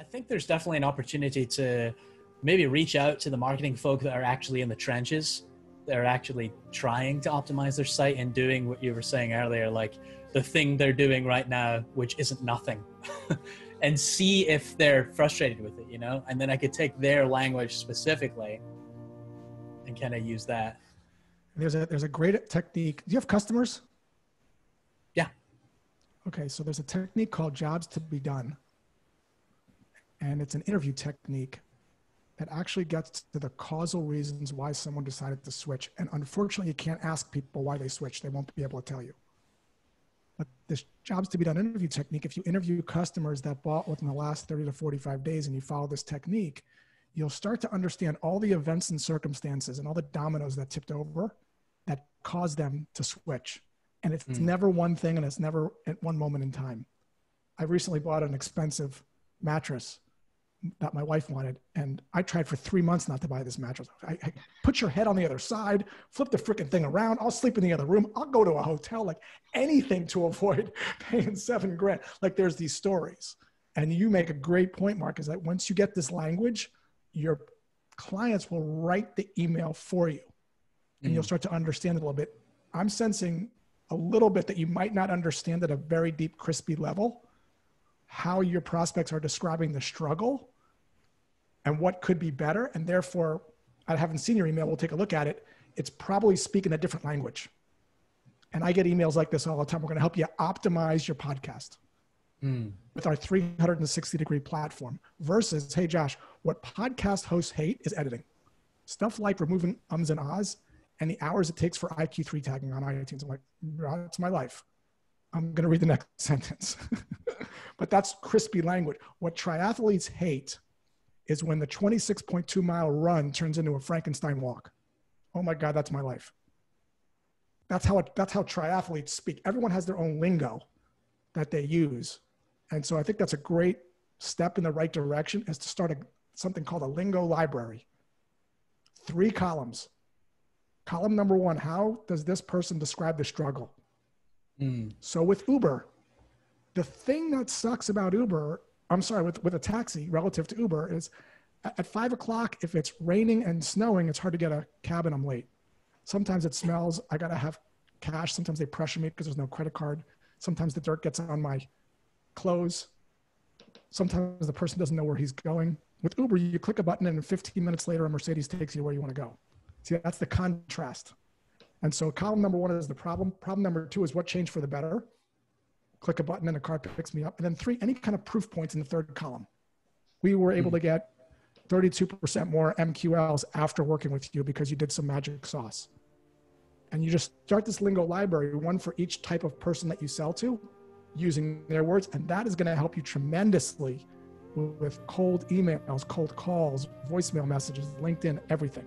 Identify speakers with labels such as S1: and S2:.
S1: I think there's definitely an opportunity to maybe reach out to the marketing folk that are actually in the trenches, that are actually trying to optimize their site and doing what you were saying earlier, like the thing they're doing right now, which isn't nothing, and see if they're frustrated with it, you know? And then I could take their language specifically and kind of use that.
S2: There's a great technique. Do you have customers?
S1: Yeah.
S2: Okay, so there's a technique called jobs to be done. And it's an interview technique that actually gets to the causal reasons why someone decided to switch. And unfortunately, you can't ask people why they switched. They won't be able to tell you. But this jobs to be done interview technique, if you interview customers that bought within the last 30 to 45 days and you follow this technique, you'll start to understand all the events and circumstances and all the dominoes that tipped over that caused them to switch. And it's never one thing, and it's never at one moment in time. I recently bought an expensive mattress that my wife wanted, and I tried for 3 months not to buy this mattress. I put your head on the other side, flip the freaking thing around. I'll sleep in the other room. I'll go to a hotel, like anything to avoid paying $7,000. Like, there's these stories. And you make a great point, Marc, is that once you get this language, your clients will write the email for you, and you'll start to understand it a little bit. I'm sensing a little bit that you might not understand at a very deep, crispy level how your prospects are describing the struggle and what could be better. And therefore, I haven't seen your email. We'll take a look at it. It's probably speaking a different language. And I get emails like this all the time. We're going to help you optimize your podcast with our 360-degree platform versus, hey, Josh, what podcast hosts hate is editing. Stuff like removing ums and ahs and the hours it takes for IQ3 tagging on iTunes. I'm like, that's my life. I'm going to read the next sentence. But that's crispy language. What triathletes hate is when the 26.2 mile run turns into a Frankenstein walk. Oh my God, that's my life. That's how triathletes speak. Everyone has their own lingo that they use. And so I think that's a great step in the right direction, is to start something called a lingo library. 3 columns. Column number 1, how does this person describe the struggle? So with Uber, the thing that sucks about Uber, with a taxi relative to Uber, is at 5 o'clock, if it's raining and snowing, it's hard to get a cab and I'm late. Sometimes it smells. I got to have cash. Sometimes they pressure me because there's no credit card. Sometimes the dirt gets on my clothes. Sometimes the person doesn't know where he's going. With Uber, you click a button and 15 minutes later, a Mercedes takes you where you want to go. See, that's the contrast. And so column number 1 is the problem. Problem number 2 is what changed for the better. Click a button and a car picks me up. And then 3, any kind of proof points in the 3rd column. We were able to get 32% more MQLs after working with you because you did some magic sauce. And you just start this lingo library, one for each type of person that you sell to, using their words. And that is going to help you tremendously with cold emails, cold calls, voicemail messages, LinkedIn, everything.